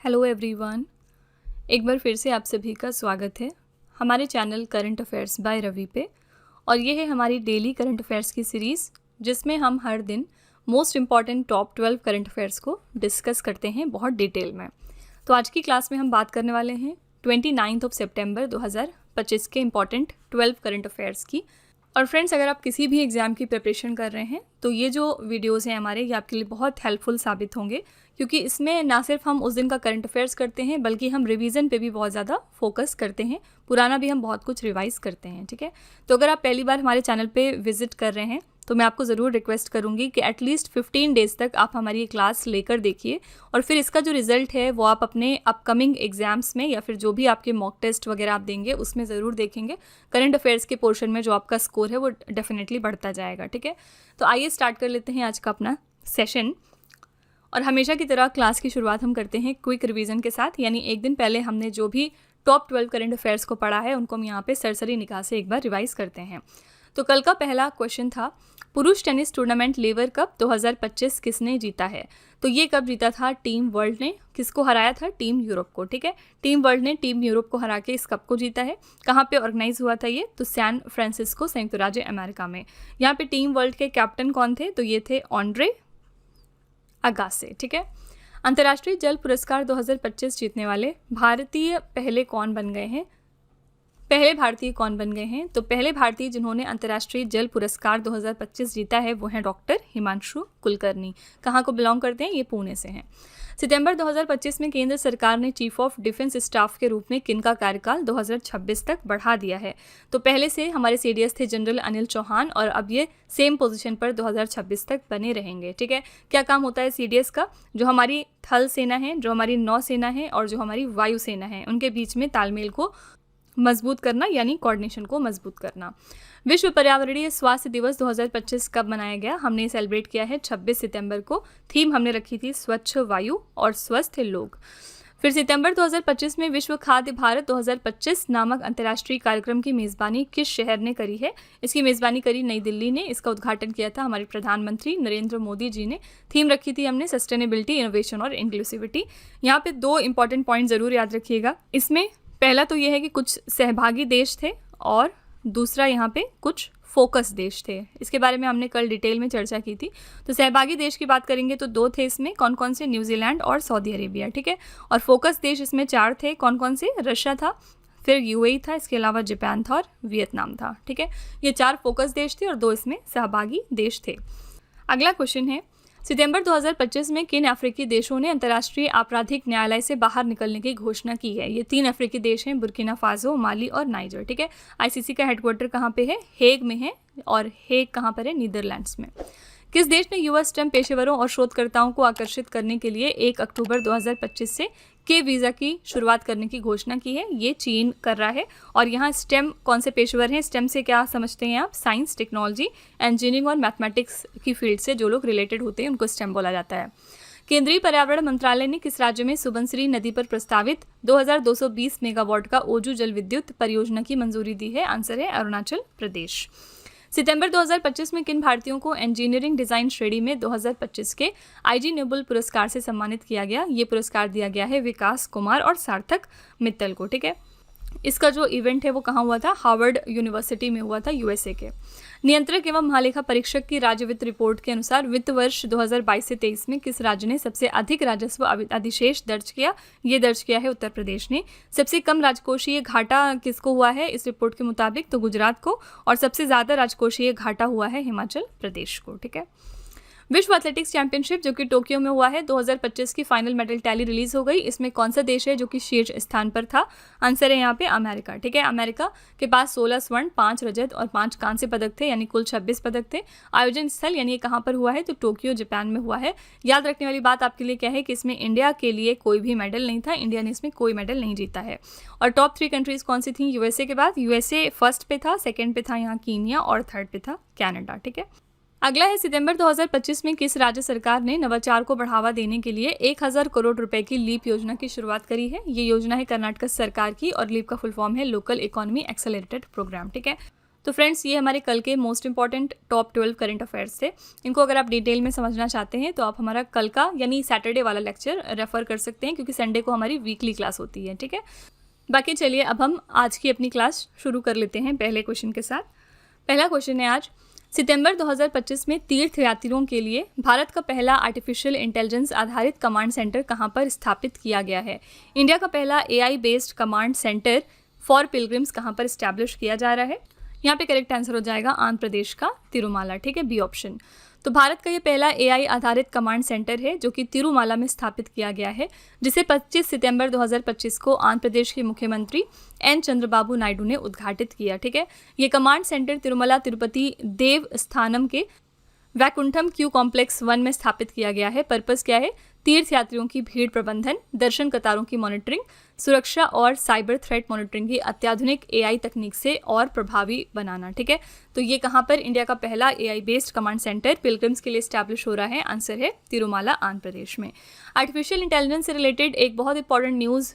Hello everyone, एक बार फिर से आप सभी का स्वागत है हमारे channel current affairs by Ravi पे। और ये है हमारी डेली करंट अफेयर्स की सीरीज़ जिसमें हम हर दिन most important top 12 current affairs को डिस्कस करते हैं बहुत डिटेल में। तो आज की क्लास में हम बात करने वाले हैं 29 सितंबर 2025 के इम्पॉर्टेंट 12 करंट अफेयर्स की। और फ्रेंड्स, अगर आप किसी भी एग्ज़ाम की प्रिपरेशन कर रहे हैं तो ये जो वीडियोज़ हैं हमारे, ये आपके लिए बहुत हेल्पफुल साबित होंगे, क्योंकि इसमें ना सिर्फ हम उस दिन का करंट अफेयर्स करते हैं बल्कि हम रिवीजन पे भी बहुत ज़्यादा फोकस करते हैं। पुराना भी हम बहुत कुछ रिवाइज करते हैं। ठीक है, तो अगर आप पहली बार हमारे चैनल पे विजिट कर रहे हैं तो मैं आपको ज़रूर रिक्वेस्ट करूँगी कि एटलीस्ट 15 डेज़ तक आप हमारी ये क्लास लेकर देखिए, और फिर इसका जो रिज़ल्ट है वो आप अपने अपकमिंग एग्जाम्स में या फिर जो भी आपके मॉक टेस्ट वगैरह आप देंगे उसमें ज़रूर देखेंगे। करंट अफेयर्स के पोर्शन में जो आपका स्कोर है वो डेफिनेटली बढ़ता जाएगा। ठीक है, तो आइए स्टार्ट कर लेते हैं आज का अपना सेशन। और हमेशा की तरह क्लास की शुरुआत हम करते हैं क्विक रिवीजन के साथ, यानी एक दिन पहले हमने जो भी टॉप 12 करंट अफेयर्स को पढ़ा है उनको हम यहाँ पे सरसरी निगाह से एक बार रिवाइज करते हैं। तो कल का पहला क्वेश्चन था, पुरुष टेनिस टूर्नामेंट लेवर कप 2025 किसने जीता है? तो ये कप जीता था टीम वर्ल्ड ने। किसको हराया था? टीम यूरोप को। ठीक है, टीम वर्ल्ड ने टीम यूरोप को हरा के इस कप को जीता है। कहाँ पे ऑर्गेनाइज हुआ था ये? तो सैन फ्रांसिस्को, संयुक्त राज्य अमेरिका में। यहाँ पे टीम वर्ल्ड के कैप्टन कौन थे? तो ये थे ऑन्ड्रे अगासे। ठीक है, अंतर्राष्ट्रीय जल पुरस्कार 2025 जीतने वाले भारतीय पहले कौन बन गए हैं? पहले भारतीय कौन बन गए हैं? तो पहले भारतीय जिन्होंने अंतर्राष्ट्रीय जल पुरस्कार 2025 जीता है वो हैं डॉक्टर हिमांशु कुलकर्णी। कहाँ को बिलोंग करते हैं? ये पुणे से हैं। सितंबर 2025 में केंद्र सरकार ने चीफ ऑफ डिफेंस स्टाफ के रूप में किनका कार्यकाल 2026 तक बढ़ा दिया है? तो पहले से हमारे सीडीएस थे जनरल अनिल चौहान, और अब ये सेम पोजीशन पर 2026 तक बने रहेंगे। ठीक है, क्या काम होता है सीडीएस का? जो हमारी थल सेना है, जो हमारी नौसेना है और जो हमारी वायुसेना है, उनके बीच में तालमेल को मजबूत करना, यानी कोऑर्डिनेशन को मजबूत करना। विश्व पर्यावरणीय स्वास्थ्य दिवस 2025 कब मनाया गया? हमने सेलिब्रेट किया है 26 सितंबर को। थीम हमने रखी थी स्वच्छ वायु और स्वस्थ लोग। फिर सितंबर 2025 में विश्व खाद्य भारत 2025 नामक अंतर्राष्ट्रीय कार्यक्रम की मेज़बानी किस शहर ने करी है? इसकी मेज़बानी करी नई दिल्ली ने। इसका उद्घाटन किया था हमारे प्रधानमंत्री नरेंद्र मोदी जी ने। थीम रखी थी हमने सस्टेनेबिलिटी, इनोवेशन और इंक्लूसिविटी। यहाँ पे दो इंपॉर्टेंट पॉइंट ज़रूर याद रखिएगा। इसमें पहला तो ये है कि कुछ सहभागी देश थे और दूसरा यहाँ पे कुछ फोकस देश थे। इसके बारे में हमने कल डिटेल में चर्चा की थी। तो सहभागी देश की बात करेंगे तो दो थे इसमें, कौन कौन से? न्यूजीलैंड और सऊदी अरेबिया। ठीक है, और फोकस देश इसमें 4 थे। कौन कौन से? रशिया था, फिर यूएई था, इसके अलावा जापान था और वियतनाम था। ठीक है, ये 4 फोकस देश थे और 2 इसमें सहभागी देश थे। अगला क्वेश्चन है, सितंबर 2025 में किन अफ्रीकी देशों ने अंतर्राष्ट्रीय आपराधिक न्यायालय से बाहर निकलने की घोषणा की है? ये 3 अफ्रीकी देश हैं, बुर्किना फासो, माली और नाइजर। ठीक है, आईसीसी का हेडक्वार्टर कहाँ पे है? हेग में है, और हेग कहाँ पर है? नीदरलैंड्स में। किस देश ने युवा स्टेम पेशेवरों और शोधकर्ताओं को आकर्षित करने के लिए 1 अक्टूबर 2025 से के वीज़ा की शुरुआत करने की घोषणा की है? ये चीन कर रहा है। और यहाँ स्टेम कौन से पेशेवर हैं? स्टेम से क्या समझते हैं आप? साइंस, टेक्नोलॉजी, इंजीनियरिंग और मैथमेटिक्स की फील्ड से जो लोग रिलेटेड होते हैं उनको स्टेम बोला जाता है। केंद्रीय पर्यावरण मंत्रालय ने किस राज्य में सुबनसिरी नदी पर प्रस्तावित 2220 मेगावाट का ओजू जल विद्युत परियोजना की मंजूरी दी है? आंसर है अरुणाचल प्रदेश। सितंबर 2025 में किन भारतीयों को इंजीनियरिंग डिज़ाइन श्रेणी में 2025 के आईजी नोबेल पुरस्कार से सम्मानित किया गया? ये पुरस्कार दिया गया है विकास कुमार और सार्थक मित्तल को। ठीक है, इसका जो इवेंट है वो कहाँ हुआ था? हार्वर्ड यूनिवर्सिटी में हुआ था, यूएसए के। नियंत्रक एवं महालेखा परीक्षक की राज्य वित्त रिपोर्ट के अनुसार वित्त वर्ष 2022 से 23 में किस राज्य ने सबसे अधिक राजस्व अधिशेष दर्ज किया? ये दर्ज किया है उत्तर प्रदेश ने। सबसे कम राजकोषीय घाटा किसको हुआ है इस रिपोर्ट के मुताबिक? तो गुजरात को। और सबसे ज़्यादा राजकोषीय घाटा हुआ है हिमाचल प्रदेश को। ठीक है, विश्व एथलेटिक्स चैंपियनशिप जो कि टोक्यो में हुआ है 2025 की फाइनल मेडल टैली रिलीज हो गई। इसमें कौन सा देश है जो कि शीर्ष स्थान पर था? आंसर है यहाँ पे अमेरिका। ठीक है, अमेरिका के पास 16 स्वर्ण, 5 रजत और 5 कांस्य पदक थे, यानी कुल 26 पदक थे। आयोजन स्थल यानी ये कहाँ पर हुआ है? तो टोक्यो, जापान में हुआ है। याद रखने वाली बात आपके लिए क्या है कि इसमें इंडिया के लिए कोई भी मेडल नहीं था। इंडिया ने इसमें कोई मेडल नहीं जीता है। और टॉप 3 कंट्रीज कौन सी थी? यूएसए के बाद यूएसए फर्स्ट पे था, सेकेंड पे था यहाँ कीनिया और थर्ड पे था कनाडा। ठीक है, अगला है, सितंबर 2025 में किस राज्य सरकार ने नवाचार को बढ़ावा देने के लिए 1000 करोड़ रुपए की लीप योजना की शुरुआत करी है? ये योजना है कर्नाटक सरकार की और लीप का फुल फॉर्म है लोकल इकोनॉमी एक्सेलरेटेड प्रोग्राम। ठीक है, तो फ्रेंड्स, ये हमारे कल के most important top 12 current affairs थे। इनको अगर आप डिटेल में समझना चाहते हैं तो आप हमारा कल का यानी सैटरडे वाला लेक्चर रेफर कर सकते हैं, क्योंकि संडे को हमारी वीकली क्लास होती है। ठीक है, बाकी चलिए अब हम आज की अपनी क्लास शुरू कर लेते हैं पहले क्वेश्चन के साथ। पहला क्वेश्चन है आज, सितंबर 2025 में तीर्थयात्रियों के लिए भारत का पहला आर्टिफिशियल इंटेलिजेंस आधारित कमांड सेंटर कहां पर स्थापित किया गया है? इंडिया का पहला AI based command centre for pilgrims कहां पर स्टैब्लिश किया जा रहा है? यहाँ पे करेक्ट आंसर हो जाएगा आंध्र प्रदेश का तिरुमाला। ठीक है, बी ऑप्शन। तो भारत का ये पहला AI आधारित कमांड सेंटर है जो कि तिरुमाला में स्थापित किया गया है, जिसे 25 सितंबर 2025 को आंध्र प्रदेश के मुख्यमंत्री N चंद्रबाबू नायडू ने उद्घाटित किया। ठीक है, ये कमांड सेंटर तिरुमला तिरुपति देवस्थानम के वैकुंठम क्यू कॉम्प्लेक्स 1 में स्थापित किया गया है। पर्पस क्या है? तीर्थयात्रियों की भीड़ प्रबंधन, दर्शन कतारों की मॉनिटरिंग, सुरक्षा और साइबर थ्रेट मॉनिटरिंग की अत्याधुनिक AI तकनीक से और प्रभावी बनाना। ठीक है, तो ये कहाँ पर इंडिया का पहला AI based command centre pilgrims के लिए स्टैब्लिश हो रहा है? आंसर है तिरुमाला, आंध्र प्रदेश में। आर्टिफिशियल इंटेलिजेंस से रिलेटेड एक बहुत इंपॉर्टेंट न्यूज़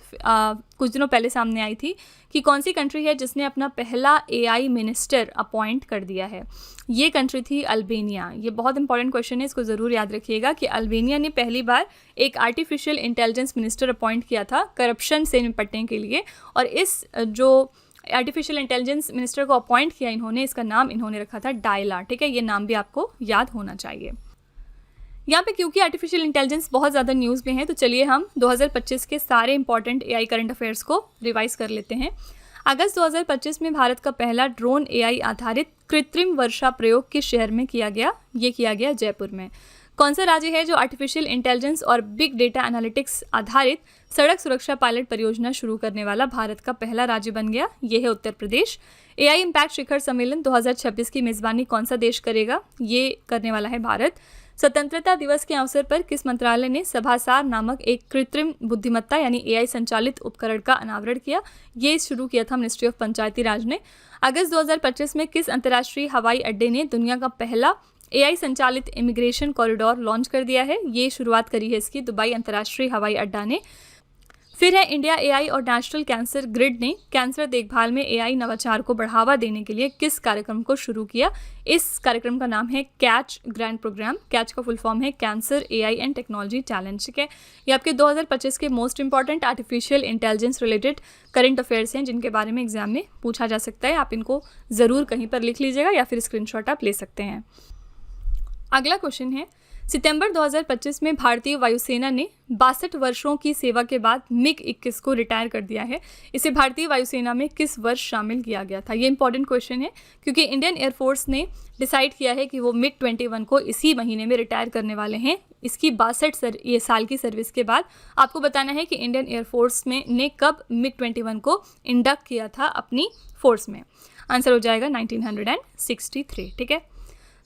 कुछ दिनों पहले सामने आई थी कि कौन सी कंट्री है जिसने अपना पहला AI मिनिस्टर अपॉइंट कर दिया है। ये कंट्री थी अल्बेनिया। ये बहुत इंपॉर्टेंट क्वेश्चन है, इसको ज़रूर याद रखिएगा कि अल्बेनिया ने पहली बार एक आर्टिफिशियल इंटेलिजेंस मिनिस्टर अपॉइंट किया था करप्शन से निपटने के लिए, और इस जो आर्टिफिशियल इंटेलिजेंस मिनिस्टर को अपॉइंट किया इन्होंने, इसका नाम इन्होंने रखा था डायला। ठीक है, ये नाम भी आपको याद होना चाहिए। यहाँ पे क्योंकि आर्टिफिशियल इंटेलिजेंस बहुत ज़्यादा न्यूज़ में है, तो चलिए हम 2025 के सारे इंपॉर्टेंट AI करंट अफेयर्स को रिवाइज कर लेते हैं। अगस्त 2025 में भारत का पहला ड्रोन AI आधारित कृत्रिम वर्षा प्रयोग किस शहर में किया गया? ये किया गया जयपुर में। कौन सा राज्य है जो आर्टिफिशियल इंटेलिजेंस और बिग डेटा एनालिटिक्स आधारित सड़क सुरक्षा पायलट परियोजना शुरू करने वाला भारत का पहला राज्य बन गया? ये है उत्तर प्रदेश। AI इम्पैक्ट शिखर सम्मेलन 2026 की मेज़बानी कौन सा देश करेगा? ये करने वाला है भारत। स्वतंत्रता दिवस के अवसर पर किस मंत्रालय ने सभासार नामक एक कृत्रिम बुद्धिमत्ता यानी AI संचालित उपकरण का अनावरण किया? ये शुरू किया था मिनिस्ट्री ऑफ पंचायती राज ने। अगस्त 2025 में किस अंतर्राष्ट्रीय हवाई अड्डे ने दुनिया का पहला AI संचालित इमिग्रेशन कॉरिडोर लॉन्च कर दिया है? ये शुरुआत करी है इसकी दुबई अंतर्राष्ट्रीय हवाई अड्डा ने। फिर है इंडिया AI और नेशनल कैंसर ग्रिड ने कैंसर देखभाल में AI नवाचार को बढ़ावा देने के लिए किस कार्यक्रम को शुरू किया? इस कार्यक्रम का नाम है कैच ग्रैंड प्रोग्राम। कैच का फुल फॉर्म है cancer AI and technology talent. ठीक है, ये आपके 2025 के most important artificial intelligence related current affairs हैं जिनके बारे में एग्जाम में पूछा जा सकता है। आप इनको ज़रूर कहीं पर लिख लीजिएगा या फिर स्क्रीनशॉट आप ले सकते हैं। अगला क्वेश्चन है, सितंबर 2025 में भारतीय वायुसेना ने 62 वर्षों की सेवा के बाद MiG-21 को रिटायर कर दिया है। इसे भारतीय वायुसेना में किस वर्ष शामिल किया गया था? ये इंपॉर्टेंट क्वेश्चन है क्योंकि इंडियन एयरफोर्स ने डिसाइड किया है कि वो MiG-21 को इसी महीने में रिटायर करने वाले हैं। इसकी 62 साल की सर्विस के बाद आपको बताना है कि इंडियन एयरफोर्स में ने कब MiG-21 को इंडक्ट किया था अपनी फोर्स में। आंसर हो जाएगा 1963। ठीक है,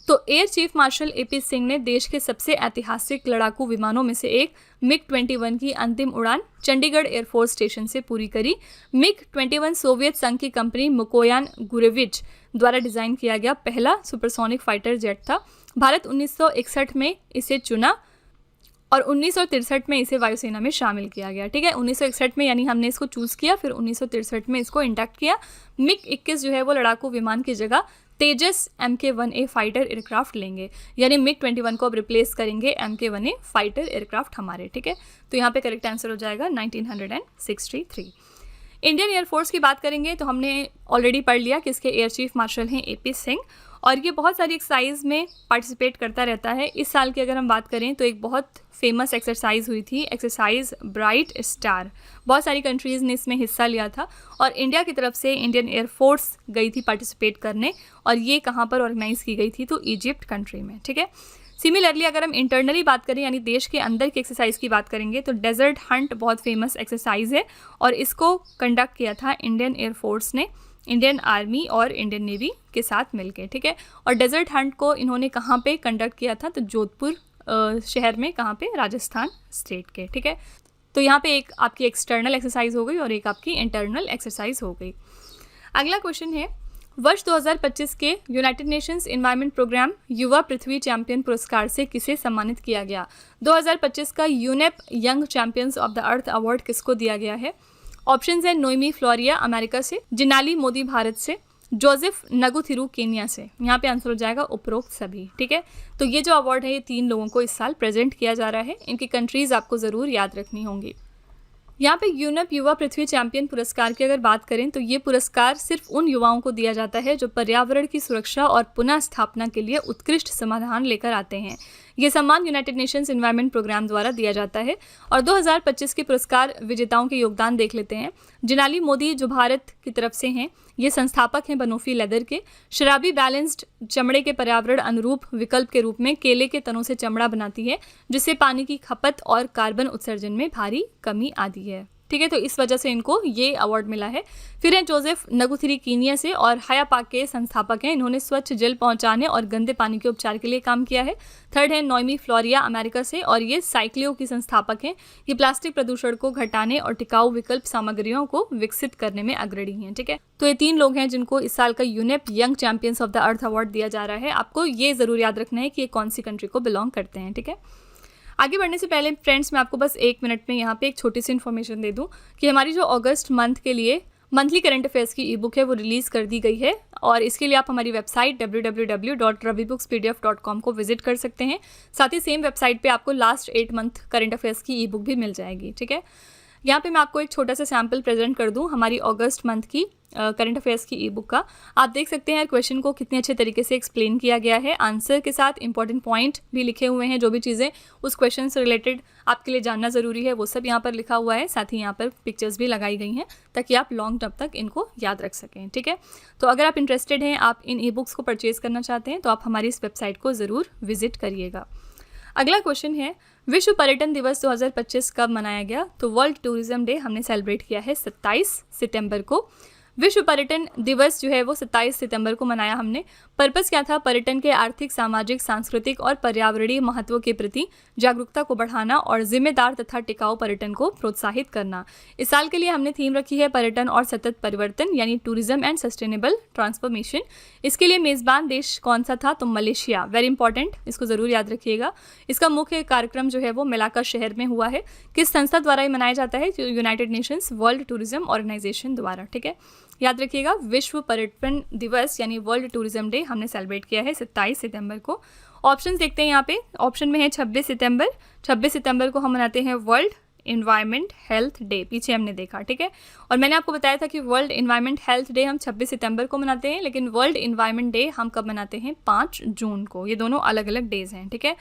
तो air chief marshal AP Singh ने देश के सबसे ऐतिहासिक लड़ाकू विमानों में से एक MiG-21 की अंतिम उड़ान चंडीगढ़ एयरफोर्स स्टेशन से पूरी करी। MiG-21 सोवियत संघ की कंपनी मुकोयान गुरेविच द्वारा डिज़ाइन किया गया पहला सुपरसोनिक फाइटर जेट था। भारत 1961 में इसे चुना और 1963 में इसे वायुसेना में शामिल किया गया। ठीक है, 1961 में यानी हमने इसको चूज़ किया, फिर 1963 में इसको इंडक्ट किया। MiG-21 जो है वो लड़ाकू विमान की जगह तेजस MK-1A फाइटर एयरक्राफ्ट लेंगे, यानी MiG-21 को अब रिप्लेस करेंगे MK-1A फाइटर एयरक्राफ्ट हमारे। ठीक है, तो यहाँ पे करेक्ट आंसर हो जाएगा 1963। इंडियन एयरफोर्स की बात करेंगे तो हमने ऑलरेडी पढ़ लिया कि इसके एयर चीफ मार्शल हैं AP सिंह, और ये बहुत सारी एक्सरसाइज में पार्टिसिपेट करता रहता है। इस साल की अगर हम बात करें तो एक बहुत फेमस एक्सरसाइज हुई थी, एक्सरसाइज ब्राइट स्टार। बहुत सारी कंट्रीज़ ने इसमें हिस्सा लिया था और इंडिया की तरफ से इंडियन एयरफोर्स गई थी पार्टिसिपेट करने, और ये कहाँ पर ऑर्गेनाइज़ की गई थी? तो इजिप्ट कंट्री में। ठीक है, सिमिलरली अगर हम इंटरनली बात करें यानी देश के अंदर की एक्सरसाइज की बात करेंगे तो डेजर्ट हंट बहुत फेमस एक्सरसाइज है, और इसको कंडक्ट किया था इंडियन एयरफोर्स ने इंडियन आर्मी और इंडियन नेवी के साथ मिलके। ठीक है, और डेजर्ट हंट को इन्होंने कहाँ पे कंडक्ट किया था? तो जोधपुर शहर में, कहाँ पे? राजस्थान स्टेट के। ठीक है, तो यहाँ पे एक आपकी एक्सटर्नल एक्सरसाइज हो गई और एक आपकी इंटरनल एक्सरसाइज हो गई। अगला क्वेश्चन है, वर्ष 2025 के यूनाइटेड नेशंस एनवायरनमेंट प्रोग्राम युवा पृथ्वी चैंपियन पुरस्कार से किसे सम्मानित किया गया? 2025 का UNEP young champions of the earth award किसको दिया गया है? ऑप्शंस है नोएमी फ्लोरिया अमेरिका से, जिनाली मोदी भारत से, जोसेफ नगुथिरू केन्या से। यहाँ पे आंसर हो जाएगा उपरोक्त सभी, ठीक है। तो ये जो अवार्ड है ये 3 लोगों को इस साल प्रेजेंट किया जा रहा है। इनकी कंट्रीज़ आपको ज़रूर याद रखनी होंगी। यहाँ पे यूनप युवा पृथ्वी चैंपियन पुरस्कार की अगर बात करें तो ये पुरस्कार सिर्फ उन युवाओं को दिया जाता है जो पर्यावरण की सुरक्षा और पुनः स्थापना के लिए उत्कृष्ट समाधान लेकर आते हैं। ये सम्मान यूनाइटेड नेशंस एनवायरनमेंट प्रोग्राम द्वारा दिया जाता है। और 2025 के पुरस्कार विजेताओं के योगदान देख लेते हैं। जिनाली मोदी जो भारत की तरफ से हैं, ये संस्थापक हैं बनोफी लेदर के। शराबी बैलेंस्ड चमड़े के पर्यावरण अनुरूप विकल्प के रूप में केले के तनों से चमड़ा बनाती है, जिससे पानी की खपत और कार्बन उत्सर्जन में भारी कमी आती है, ठीक है। तो इस वजह से इनको ये अवार्ड मिला है। फिर है जोसेफ नगुथिरी कीनिया से और हायापाक के संस्थापक हैं। इन्होंने स्वच्छ जल पहुंचाने और गंदे पानी के उपचार के लिए काम किया है। थर्ड है नोएमी फ्लोरिया अमेरिका से और ये साइक्लियो की संस्थापक हैं। ये प्लास्टिक प्रदूषण को घटाने और टिकाऊ विकल्प सामग्रियों को विकसित करने में अग्रणी हैं, ठीक है। तो ये 3 लोग हैं जिनको इस साल का UNEP young champions of the earth award दिया जा रहा है। आपको ये जरूर याद रखना है कि ये कौन सी कंट्री को बिलोंग करते हैं, ठीक है। आगे बढ़ने से पहले फ्रेंड्स मैं आपको बस 1 मिनट में यहाँ पे एक छोटी सी इन्फॉर्मेशन दे दूँ कि हमारी जो अगस्त मंथ के लिए मंथली करंट अफेयर्स की ई बुक है वो रिलीज़ कर दी गई है। और इसके लिए आप हमारी वेबसाइट www.ravibooks.pdf.com को विजिट कर सकते हैं। साथ ही सेम वेबसाइट पे आपको लास्ट 8 मंथ करंट अफेयर्स की ई बुक भी मिल जाएगी, ठीक है। यहाँ पे मैं आपको एक छोटा सा सैम्पल प्रेजेंट कर दूँ हमारी अगस्त मंथ की करंट अफेयर्स की ई बुक का। आप देख सकते हैं क्वेश्चन को कितने अच्छे तरीके से एक्सप्लेन किया गया है। आंसर के साथ इंपॉर्टेंट पॉइंट भी लिखे हुए हैं, जो भी चीज़ें उस क्वेश्चन से रिलेटेड आपके लिए जानना ज़रूरी है वो सब यहाँ पर लिखा हुआ है। साथ ही यहाँ पर पिक्चर्स भी लगाई गई हैं ताकि आप लॉन्ग टर्म तक इनको याद रख सकें, ठीक है। तो अगर आप इंटरेस्टेड हैं, आप इन ई बुक्स को परचेज़ करना चाहते हैं तो आप हमारी इस वेबसाइट को ज़रूर विजिट करिएगा। अगला क्वेश्चन है विश्व पर्यटन दिवस 2025 कब मनाया गया? तो वर्ल्ड टूरिज्म डे हमने सेलिब्रेट किया है 27 सितंबर को। विश्व पर्यटन दिवस जो है वो 27 सितंबर को मनाया हमने। पर्पस क्या था? पर्यटन के आर्थिक, सामाजिक, सांस्कृतिक और पर्यावरणीय महत्व के प्रति जागरूकता को बढ़ाना और जिम्मेदार तथा टिकाऊ पर्यटन को प्रोत्साहित करना। इस साल के लिए हमने थीम रखी है पर्यटन और सतत परिवर्तन, यानी टूरिज्म एंड सस्टेनेबल ट्रांसफॉर्मेशन। इसके लिए मेज़बान देश कौन सा था? तो मलेशिया। वेरी इंपॉर्टेंट, इसको ज़रूर याद रखिएगा। इसका मुख्य कार्यक्रम जो है वो मलाक्का शहर में हुआ है। किस संस्था द्वारा ये मनाया जाता है? United Nations World Tourism Organisation द्वारा, ठीक है। याद रखिएगा, विश्व पर्यटन दिवस यानी वर्ल्ड टूरिज्म डे हमने सेलिब्रेट किया है 27 सितंबर को। ऑप्शंस देखते हैं यहाँ पे। ऑप्शन में है 26 सितंबर। 26 सितंबर को हम मनाते हैं वर्ल्ड एनवायरनमेंट हेल्थ डे, पीछे हमने देखा, ठीक है। और मैंने आपको बताया था कि वर्ल्ड एनवायरनमेंट हेल्थ डे हम 26 सितंबर को मनाते हैं, लेकिन वर्ल्ड एनवायरनमेंट डे हम कब मनाते हैं? 5 जून को। ये दोनों अलग अलग डेज हैं, ठीक है।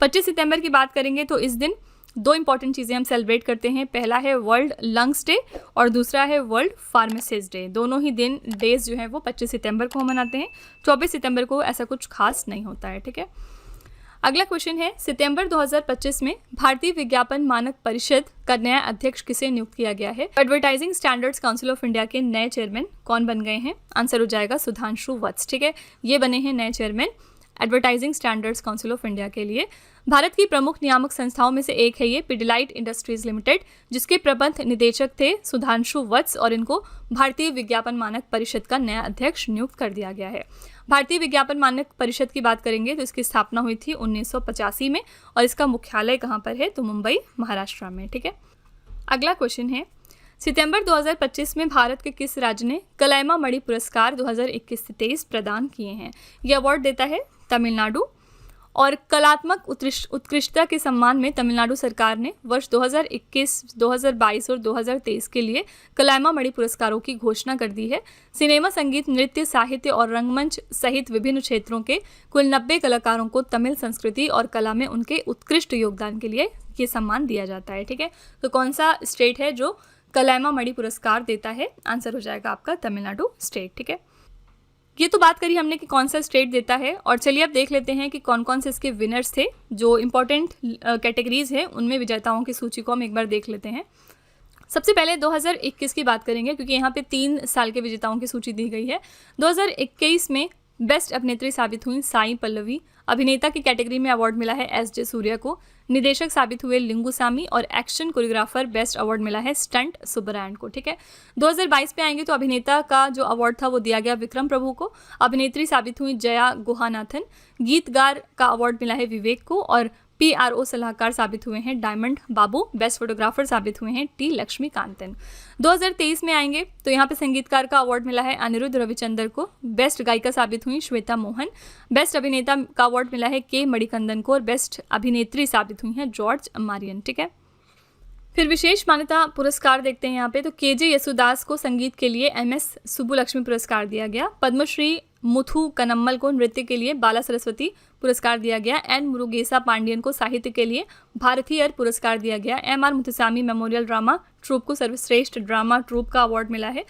25 सितंबर की बात करेंगे तो इस दिन 2 इंपॉर्टेंट चीज़ें हम सेलिब्रेट करते हैं। पहला है वर्ल्ड लंग्स डे और दूसरा है वर्ल्ड फार्मासिस्ट डे। दोनों ही डेज जो है वो 25 सितंबर को हम मनाते हैं। 24 सितंबर को ऐसा कुछ खास नहीं होता है, ठीक है। अगला क्वेश्चन है, सितंबर 2025 में भारतीय विज्ञापन मानक परिषद का नया अध्यक्ष किसे नियुक्त किया गया है? Advertising standards council of India के नए चेयरमैन कौन बन गए हैं? आंसर हो जाएगा सुधांशु वत्स, ठीक है। ये बने हैं नए chairman advertising standards council of India के लिए। भारत की प्रमुख नियामक संस्थाओं में से एक है ये पिडिलाइट इंडस्ट्रीज लिमिटेड, जिसके प्रबंध निदेशक थे सुधांशु वत्स और इनको भारतीय विज्ञापन मानक परिषद का नया अध्यक्ष नियुक्त कर दिया गया है। भारतीय विज्ञापन मानक परिषद की बात करेंगे तो इसकी स्थापना हुई थी 1985 में और इसका मुख्यालय कहाँ पर है? तो मुंबई, महाराष्ट्र में, ठीक है। अगला क्वेश्चन है, सितंबर 2025 में भारत के किस राज्य ने कलैमा मणि पुरस्कार 2021-23 प्रदान किए हैं? यह अवार्ड देता है तमिलनाडु। और कलात्मक उत्कृष्टता के सम्मान में तमिलनाडु सरकार ने वर्ष 2021, 2022 और 2023 के लिए कलैमा मणि पुरस्कारों की घोषणा कर दी है। सिनेमा, संगीत, नृत्य, साहित्य और रंगमंच सहित विभिन्न क्षेत्रों के कुल 90 कलाकारों को तमिल संस्कृति और कला में उनके उत्कृष्ट योगदान के लिए ये सम्मान दिया जाता है, ठीक है। तो कौन सा स्टेट है जो कलैमा मणि पुरस्कार देता है? आंसर हो जाएगा आपका तमिलनाडु स्टेट, ठीक है। ये तो बात करी हमने कि कौन सा स्टेट देता है, और चलिए अब देख लेते हैं कि कौन कौन से इसके विनर्स थे। जो इंपॉर्टेंट कैटेगरीज हैं उनमें विजेताओं की सूची को हम एक बार देख लेते हैं। सबसे पहले 2021 की बात करेंगे, क्योंकि यहाँ पे 3 साल के विजेताओं की सूची दी गई है। 2021 में बेस्ट अभिनेत्री साबित हुई साई पल्लवी। अभिनेता की कैटेगरी में अवार्ड मिला है एस.जे. सूर्या को। निदेशक साबित हुए लिंगुसामी और एक्शन कोरियोग्राफर बेस्ट अवार्ड मिला है स्टंट सुब्बरायन को, ठीक है। 2022 पे आएंगे तो अभिनेता का जो अवार्ड था वो दिया गया विक्रम प्रभु को। अभिनेत्री साबित हुई जया गुहानाथन। गीतकार का अवार्ड मिला है विवेक को और PRO सलाहकार साबित हुए हैं डायमंड बाबू, बेस्ट फोटोग्राफर साबित हुए हैं T लक्ष्मीकांतन। 2023 में आएंगे तो यहाँ पे संगीतकार का अवार्ड मिला है अनिरुद्ध रविचंद्र को, बेस्ट गायिका साबित हुई श्वेता मोहन, बेस्ट अभिनेता का अवार्ड मिला है K मणिकंदन को और बेस्ट अभिनेत्री साबित हुई हैं जॉर्ज मारियन। ठीक है, फिर विशेष मान्यता पुरस्कार देखते हैं यहाँ पे, तो KJ यसुदास को संगीत के लिए MS सुब्बुलक्ष्मी पुरस्कार दिया गया, पद्मश्री मुथु कनम्मल को नृत्य के लिए बाला सरस्वती पुरस्कार दिया गया, N मुरुगेसा पांडियन को साहित्य के लिए भारतीय पुरस्कार दिया गया, MR Muthusamy memorial drama troop को सर्वश्रेष्ठ ड्रामा ट्रूप का अवार्ड मिला है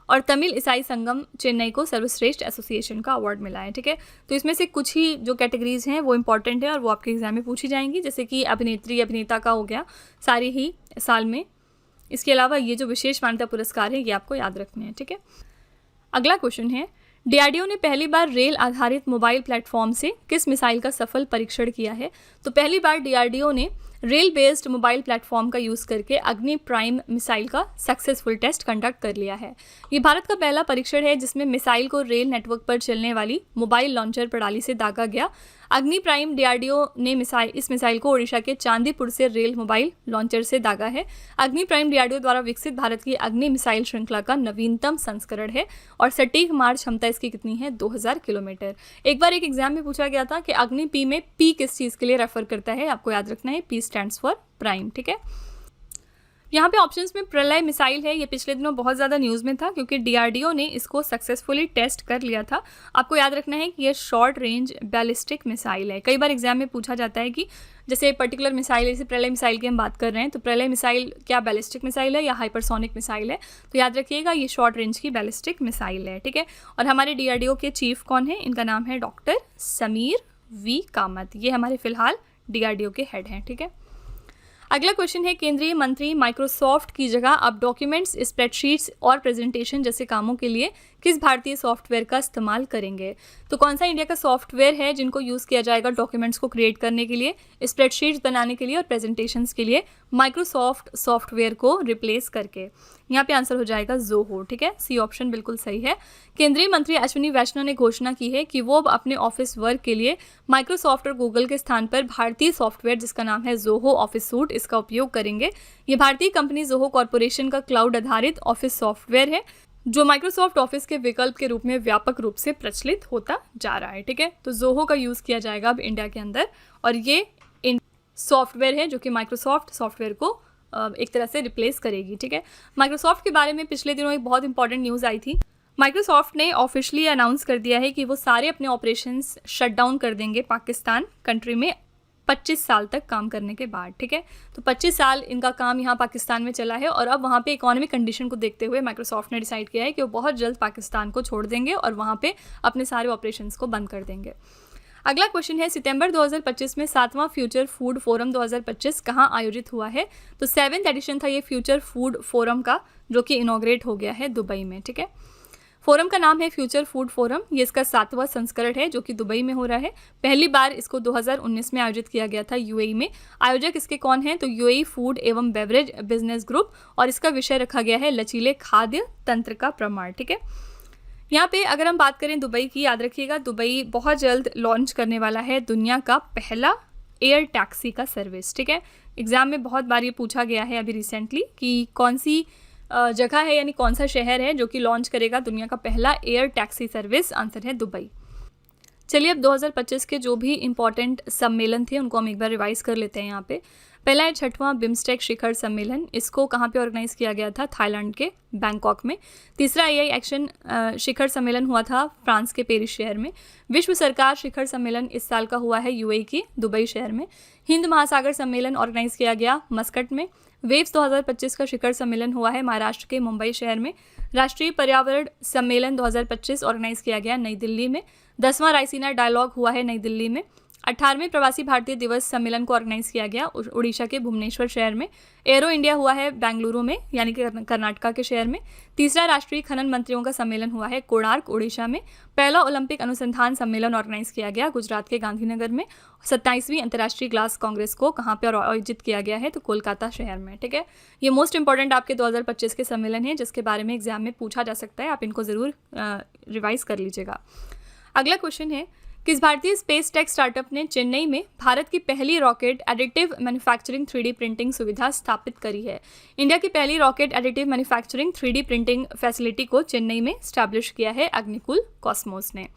और तमिल ईसाई संगम चेन्नई को सर्वश्रेष्ठ एसोसिएशन का अवार्ड मिला है। ठीक है, तो इसमें से कुछ ही जो कैटेगरीज हैं वो इंपॉर्टेंट है और वो आपके एग्जाम में पूछी जाएंगी, जैसे कि अभिनेत्री अभिनेता का हो गया सारी ही साल में। इसके अलावा ये जो विशेष मान्यता पुरस्कार है ये आपको याद रखने हैं। ठीक है, अगला क्वेश्चन है, DRDO ने पहली बार रेल आधारित मोबाइल प्लेटफॉर्म से किस मिसाइल का सफल परीक्षण किया है? तो पहली बार DRDO ने रेल बेस्ड मोबाइल प्लेटफॉर्म का यूज़ करके अग्नि प्राइम मिसाइल का सक्सेसफुल टेस्ट कंडक्ट कर लिया है। ये भारत का पहला परीक्षण है जिसमें मिसाइल को रेल नेटवर्क पर चलने वाली मोबाइल लॉन्चर प्रणाली से दागा गया। अग्नि प्राइम DRDO ने इस मिसाइल को ओडिशा के चांदीपुर से रेल मोबाइल लॉन्चर से दागा है। अग्नि प्राइम DRDO द्वारा विकसित भारत की अग्नि मिसाइल श्रृंखला का नवीनतम संस्करण है और सटीक मार्च क्षमता इसकी कितनी है? 2000 किलोमीटर। एक बार एक एग्जाम में पूछा गया था कि अग्नि पी में पी किस चीज़ के लिए रेफर करता है, आपको याद रखना है पी स्टैंड्स फॉर प्राइम। ठीक है, यहाँ पे ऑप्शंस में प्रलय मिसाइल है, ये पिछले दिनों बहुत ज़्यादा न्यूज़ में था क्योंकि DRDO ने इसको सक्सेसफुली टेस्ट कर लिया था। आपको याद रखना है कि ये शॉर्ट रेंज बैलिस्टिक मिसाइल है। कई बार एग्जाम में पूछा जाता है कि जैसे पर्टिकुलर मिसाइल, जैसे प्रलय मिसाइल की हम बात कर रहे हैं तो प्रलय मिसाइल क्या बैलिस्टिक मिसाइल है या हाइपरसोनिक मिसाइल है? तो याद रखिएगा ये शॉर्ट रेंज की बैलिस्टिक मिसाइल है। ठीक है, और हमारे DRDO के चीफ कौन है? इनका नाम है डॉक्टर समीर V कामत। ये हमारे फिलहाल DRDO के हेड हैं। ठीक है, अगला क्वेश्चन है, केंद्रीय मंत्री माइक्रोसॉफ्ट की जगह अब डॉक्यूमेंट्स, स्प्रेडशीट्स और प्रेजेंटेशन जैसे कामों के लिए किस भारतीय सॉफ्टवेयर का इस्तेमाल करेंगे? तो कौन सा इंडिया का सॉफ्टवेयर है जिनको यूज़ किया जाएगा डॉक्यूमेंट्स को क्रिएट करने के लिए, स्प्रेडशीट्स बनाने के लिए और प्रेजेंटेशंस के लिए माइक्रोसॉफ्ट सॉफ्टवेयर को रिप्लेस करके? यहाँ पे आंसर हो जाएगा जोहो। ठीक है, सी ऑप्शन बिल्कुल सही है। केंद्रीय मंत्री अश्विनी वैष्णव ने घोषणा की है कि वो अपने ऑफिस वर्क के लिए माइक्रोसॉफ्ट और गूगल के स्थान पर भारतीय सॉफ्टवेयर जिसका नाम है जोहो ऑफिस सूट, इसका उपयोग करेंगे। ये भारतीय कंपनी जोहो कॉर्पोरेशन का क्लाउड आधारित ऑफिस सॉफ्टवेयर है जो माइक्रोसॉफ्ट ऑफिस के विकल्प के रूप में व्यापक रूप से प्रचलित होता जा रहा है। ठीक है, तो जोहो का यूज़ किया जाएगा अब इंडिया के अंदर और ये सॉफ्टवेयर है जो कि माइक्रोसॉफ्ट सॉफ्टवेयर को एक तरह से रिप्लेस करेगी। ठीक है, माइक्रोसॉफ्ट के बारे में पिछले दिनों एक बहुत इंपॉर्टेंट न्यूज़ आई थी। माइक्रोसॉफ्ट ने ऑफिशियली अनाउंस कर दिया है कि वो सारे अपने ऑपरेशंस शट डाउन कर देंगे पाकिस्तान कंट्री में 25 साल तक काम करने के बाद। ठीक है, तो 25 साल इनका काम यहाँ पाकिस्तान में चला है और अब वहाँ पे इकोनॉमिक कंडीशन को देखते हुए माइक्रोसॉफ्ट ने डिसाइड किया है कि वो बहुत जल्द पाकिस्तान को छोड़ देंगे और वहाँ पे अपने सारे ऑपरेशंस को बंद कर देंगे। अगला क्वेश्चन है, सितंबर 2025 में 7वां फ्यूचर फूड फोरम 2025 कहाँ आयोजित हुआ है? तो 7th एडिशन था ये फ्यूचर फूड फोरम का जो कि इनॉग्रेट हो गया है दुबई में। ठीक है, फोरम का नाम है फ्यूचर फूड फोरम। ये इसका 7वां संस्करण है जो कि दुबई में हो रहा है। पहली बार इसको 2019 में आयोजित किया गया था UAE में। आयोजक इसके कौन हैं? तो UAE फूड एवं बेवरेज बिजनेस ग्रुप और इसका विषय रखा गया है लचीले खाद्य तंत्र का प्रमाण। ठीक है, यहाँ पे अगर हम बात करें दुबई की, याद रखिएगा दुबई बहुत जल्द लॉन्च करने वाला है दुनिया का पहला एयर टैक्सी का सर्विस। ठीक है, एग्जाम में बहुत बार ये पूछा गया है अभी रिसेंटली कि कौन सी जगह है यानी कौन सा शहर है जो कि लॉन्च करेगा दुनिया का पहला एयर टैक्सी सर्विस? आंसर है दुबई। चलिए अब 2025 के जो भी इम्पॉर्टेंट सम्मेलन थे उनको हम एक बार रिवाइज कर लेते हैं। यहाँ पे पहला है 6वां बिम्स्टेक शिखर सम्मेलन। इसको कहाँ पे ऑर्गेनाइज किया गया था? थाईलैंड के बैंकॉक में। तीसरा AI एक्शन शिखर सम्मेलन हुआ था फ्रांस के पेरिस शहर में। विश्व सरकार शिखर सम्मेलन इस साल का हुआ है UAE की दुबई शहर में। हिंद महासागर सम्मेलन ऑर्गेनाइज किया गया मस्कट में। वेव्स 2025 का शिखर सम्मेलन हुआ है महाराष्ट्र के मुंबई शहर में। राष्ट्रीय पर्यावरण सम्मेलन 2025 ऑर्गेनाइज किया गया नई दिल्ली में। 10वां रायसीना डायलॉग हुआ है नई दिल्ली में। 18वें प्रवासी भारतीय दिवस सम्मेलन को ऑर्गेनाइज किया गया उड़ीसा के भुवनेश्वर शहर में। एरो इंडिया हुआ है बेंगलुरु में यानी कि कर्नाटका के शहर में। तीसरा राष्ट्रीय खनन मंत्रियों का सम्मेलन हुआ है कोणार्क उड़ीसा में। पहला ओलंपिक अनुसंधान सम्मेलन ऑर्गेनाइज किया गया गुजरात के गांधीनगर में। 27वीं अंतर्राष्ट्रीय ग्लास कांग्रेस को कहाँ पर आयोजित किया गया है? तो कोलकाता शहर में। ठीक है, ये मोस्ट इंपॉर्टेंट आपके 2025 के सम्मेलन हैं जिसके बारे में एग्जाम में पूछा जा सकता है, आप इनको ज़रूर रिवाइज कर लीजिएगा। अगला क्वेश्चन है, किस भारतीय स्पेस टेक स्टार्टअप ने चेन्नई में भारत की पहली rocket additive manufacturing 3D printing सुविधा स्थापित करी है? इंडिया की पहली rocket additive manufacturing 3D printing facility को चेन्नई में स्टैब्लिश किया है अग्निकुल कॉस्मोस ने।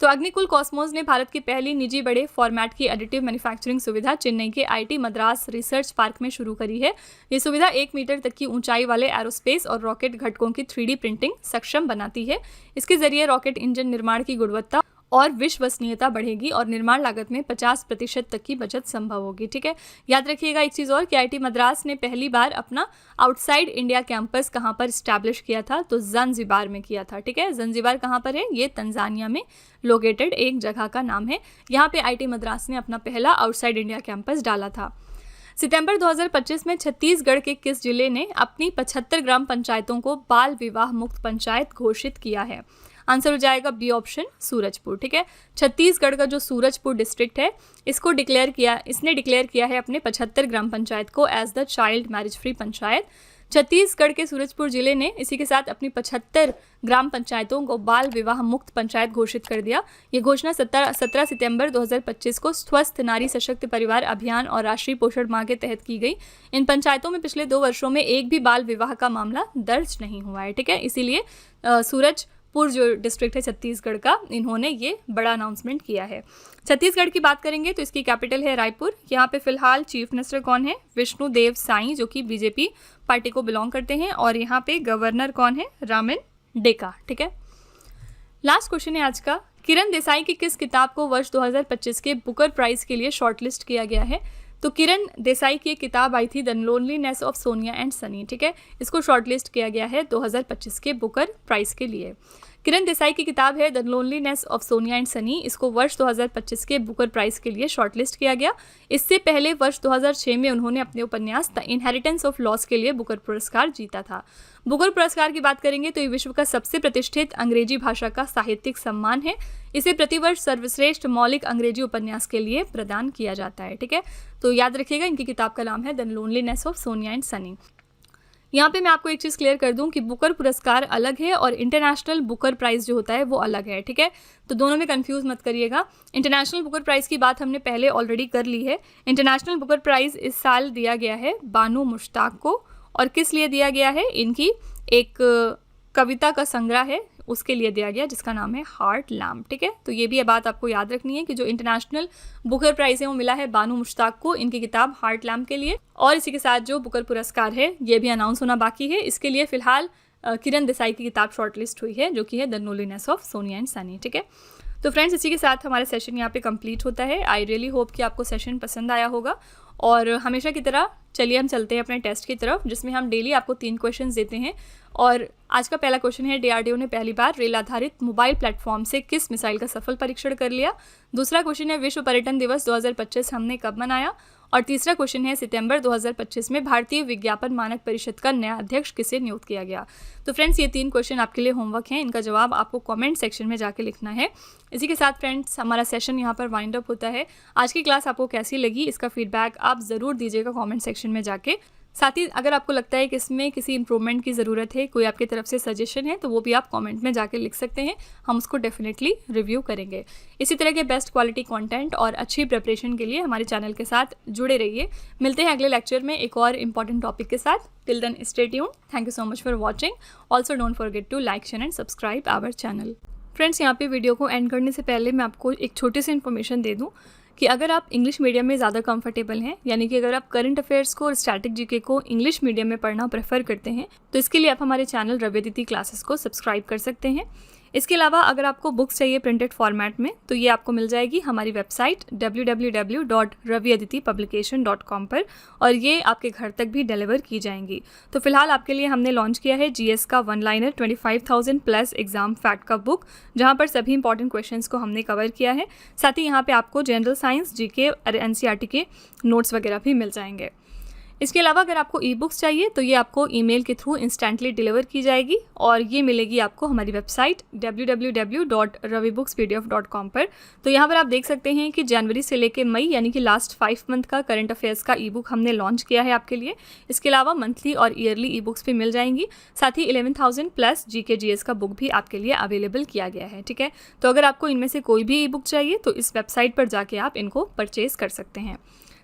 तो अग्निकुल कॉस्मोस ने भारत की पहली निजी बड़े फॉर्मेट की एडिटिव मैन्युफैक्चरिंग सुविधा चेन्नई के आईटी मद्रास रिसर्च पार्क में शुरू करी है। ये सुविधा 1 मीटर तक की ऊंचाई वाले एरोस्पेस और रॉकेट घटकों की 3D प्रिंटिंग सक्षम बनाती है। इसके जरिए रॉकेट इंजन निर्माण की गुणवत्ता और विश्वसनीयता बढ़ेगी और निर्माण लागत में 50% तक की बचत संभव होगी। ठीक है, याद रखिएगा एक चीज़ और कि आईटी मद्रास ने पहली बार अपना आउटसाइड इंडिया कैंपस कहाँ पर स्टैब्लिश किया था? तो जंजीबार में किया था। ठीक है, जंजीबार कहाँ पर है? ये तंजानिया में लोकेटेड एक जगह का नाम है। यहाँ पे आईटी मद्रास ने अपना पहला आउटसाइड इंडिया कैंपस डाला था। सितंबर 2025 में छत्तीसगढ़ के किस जिले ने अपनी 75 ग्राम पंचायतों को बाल विवाह मुक्त पंचायत घोषित किया है? आंसर हो जाएगा बी ऑप्शन, सूरजपुर। ठीक है, छत्तीसगढ़ का जो सूरजपुर डिस्ट्रिक्ट है इसने डिक्लेयर किया है अपने 75 ग्राम पंचायत को as the child marriage free panchayat. Chhattisgarh के सूरजपुर जिले ने इसी के साथ अपनी 75 ग्राम पंचायतों को बाल विवाह मुक्त पंचायत घोषित कर दिया। ये घोषणा 17 सितंबर 2025 को स्वस्थ नारी सशक्त परिवार अभियान और राष्ट्रीय पोषण माह के तहत की गई। इन पंचायतों में पिछले 2 वर्षों में एक भी बाल विवाह का मामला दर्ज नहीं हुआ है। ठीक है, इसीलिए सूरजपुर जो डिस्ट्रिक्ट है छत्तीसगढ़ का, इन्होंने ये बड़ा अनाउंसमेंट किया है। छत्तीसगढ़ की बात करेंगे तो इसकी कैपिटल है रायपुर। यहाँ पे फिलहाल चीफ मिनिस्टर कौन है? विष्णुदेव साई, जो कि बीजेपी पार्टी को बिलोंग करते हैं। और यहाँ पे गवर्नर कौन है? रामन डेका। ठीक है, लास्ट क्वेश्चन है आज का। किरण देसाई की किस किताब को वर्ष 2025 के बुकर प्राइज के लिए शॉर्टलिस्ट किया गया है? तो किरण देसाई की एक किताब आई थी the loneliness of Sonia and Sunny. ठीक है, इसको शॉर्टलिस्ट किया गया है 2025 के बुकर प्राइज के लिए। किरण देसाई की किताब है the loneliness of Sonia and Sunny. इसको वर्ष 2025 के बुकर प्राइज के लिए शॉर्टलिस्ट किया गया। इससे पहले वर्ष 2006 में उन्होंने अपने उपन्यास द इनहेरिटेंस ऑफ लॉस के लिए बुकर पुरस्कार जीता था। बुकर पुरस्कार की बात करेंगे तो ये विश्व का सबसे प्रतिष्ठित अंग्रेजी भाषा का साहित्यिक सम्मान है। इसे प्रतिवर्ष सर्वश्रेष्ठ मौलिक अंग्रेजी उपन्यास के लिए प्रदान किया जाता है। ठीक है, तो याद रखिएगा इनकी किताब का नाम है the loneliness of Sonia and Sunny. यहाँ पे मैं आपको एक चीज़ क्लियर कर दूं कि बुकर पुरस्कार अलग है और इंटरनेशनल बुकर प्राइज़ जो होता है वो अलग है। ठीक है, तो दोनों में कंफ्यूज मत करिएगा। इंटरनेशनल बुकर प्राइज़ की बात हमने पहले ऑलरेडी कर ली है। इंटरनेशनल बुकर प्राइज़ इस साल दिया गया है बानू मुश्ताक को। और किस लिए दिया गया है? इनकी एक कविता का संग्रह है उसके लिए दिया गया जिसका नाम है हार्ट लैम्प। ठीक है, तो ये भी बात आपको याद रखनी है कि जो इंटरनेशनल बुकर प्राइज़ है वो मिला है बानू मुश्ताक को इनकी किताब हार्ट लैम्प के लिए। और इसी के साथ जो बुकर पुरस्कार है ये भी अनाउंस होना बाकी है। इसके लिए फिलहाल किरण देसाई की किताब शॉर्टलिस्ट हुई है जो कि है the loneliness of Sonia and Sunny. ठीक है, तो फ्रेंड्स इसी के साथ हमारा सेशन यहाँ पे कंप्लीट होता है। आई रियली होप कि आपको सेशन पसंद आया होगा। और हमेशा की तरह चलिए हम चलते हैं अपने टेस्ट की तरफ, जिसमें हम डेली आपको 3 क्वेश्चंस देते हैं। और आज का पहला क्वेश्चन है, डीआरडीओ ने पहली बार रेल आधारित मोबाइल प्लेटफॉर्म से किस मिसाइल का सफल परीक्षण कर लिया? दूसरा क्वेश्चन है, विश्व पर्यटन दिवस 2025 हमने कब मनाया? और तीसरा क्वेश्चन है, सितंबर 2025 में भारतीय विज्ञापन मानक परिषद का नया अध्यक्ष किसे नियुक्त किया गया? तो फ्रेंड्स ये 3 क्वेश्चन आपके लिए होमवर्क हैं। इनका जवाब आपको कमेंट सेक्शन में जाके लिखना है। इसी के साथ फ्रेंड्स हमारा सेशन यहाँ पर वाइंड अप होता है। आज की क्लास आपको कैसी लगी इसका फीडबैक आप ज़रूर दीजिएगा कमेंट सेक्शन में जाके। साथ ही अगर आपको लगता है कि इसमें किसी इंप्रूवमेंट की ज़रूरत है, कोई आपकी तरफ से सजेशन है, तो वो भी आप कमेंट में जाके लिख सकते हैं। हम उसको डेफिनेटली रिव्यू करेंगे। इसी तरह के बेस्ट क्वालिटी कंटेंट और अच्छी प्रिपरेशन के लिए हमारे चैनल के साथ जुड़े रहिए। मिलते हैं अगले लेक्चर में एक और इम्पॉर्टेंट टॉपिक के साथ। Till then stay tuned. Thank you so much for watching. Also don't forget to like, share and subscribe our channel. Friends यहाँ पे वीडियो को एंड करने से पहले मैं आपको एक छोटी सी इन्फॉर्मेशन दे दूँ कि अगर आप इंग्लिश मीडियम में ज़्यादा कंफर्टेबल हैं, यानी कि अगर आप करंट अफेयर्स को और स्टैटिक जीके को इंग्लिश मीडियम में पढ़ना प्रेफर करते हैं, तो इसके लिए आप हमारे चैनल रवि अदिति क्लासेस को सब्सक्राइब कर सकते हैं। इसके अलावा अगर आपको बुक्स चाहिए प्रिंटेड फॉर्मेट में, तो ये आपको मिल जाएगी हमारी वेबसाइट www.raviaditipublication.com पर, और ये आपके घर तक भी डिलीवर की जाएंगी। तो फिलहाल आपके लिए हमने लॉन्च किया है जीएस का 1 लाइनर 25,000 प्लस एग्जाम फैक्ट का बुक, जहाँ पर सभी इंपॉर्टेंट क्वेश्चंस को हमने कवर किया है। साथ ही यहाँ पे आपको जनरल साइंस, जीके और एनसीईआरटी के नोट्स वगैरह भी मिल जाएंगे। इसके अलावा अगर आपको ई बुक्स चाहिए तो ये आपको ईमेल के थ्रू इंस्टेंटली डिलीवर की जाएगी और ये मिलेगी आपको हमारी वेबसाइट www.ravibooks.pdf.com पर। तो यहाँ पर आप देख सकते हैं कि जनवरी से लेकर मई यानी कि लास्ट 5 मंथ का करंट अफेयर्स का ई बुक हमने लॉन्च किया है आपके लिए। इसके अलावा मंथली और ईयरली ई बुक्स भी मिल जाएंगी। साथ ही 11,000 प्लस GK GS का बुक भी आपके लिए अवेलेबल किया गया है। ठीक है, तो अगर आपको इनमें से कोई भी ई बुक चाहिए तो इस वेबसाइट पर जाके आप इनको परचेज कर सकते हैं।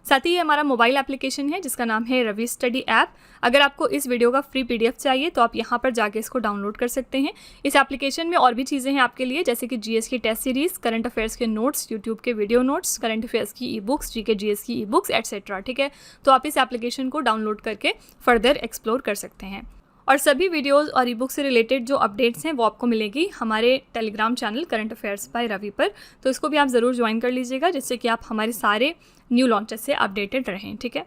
साथ ही ये हमारा मोबाइल एप्लीकेशन है जिसका नाम है रवि स्टडी ऐप। अगर आपको इस वीडियो का फ्री PDF चाहिए तो आप यहाँ पर जाके इसको डाउनलोड कर सकते हैं। इस एप्लीकेशन में और भी चीज़ें हैं आपके लिए, जैसे कि GS की टेस्ट सीरीज़, करंट अफेयर्स के नोट्स, यूट्यूब के वीडियो नोट्स, करंट अफेयर्स की ई बुक्स, GK GS की ई बुक्स एट्सेट्रा। ठीक है, तो आप इस एप्लीकेशन को डाउनलोड करके फर्दर एक्सप्लोर कर सकते हैं। और सभी वीडियोस और ई बुक से रिलेटेड जो अपडेट्स हैं वो आपको मिलेगी हमारे Telegram channel current affairs by Ravi पर। तो इसको भी आप ज़रूर ज्वाइन कर लीजिएगा जिससे कि आप हमारे सारे न्यू लॉन्चेस से अपडेटेड रहें। ठीक है।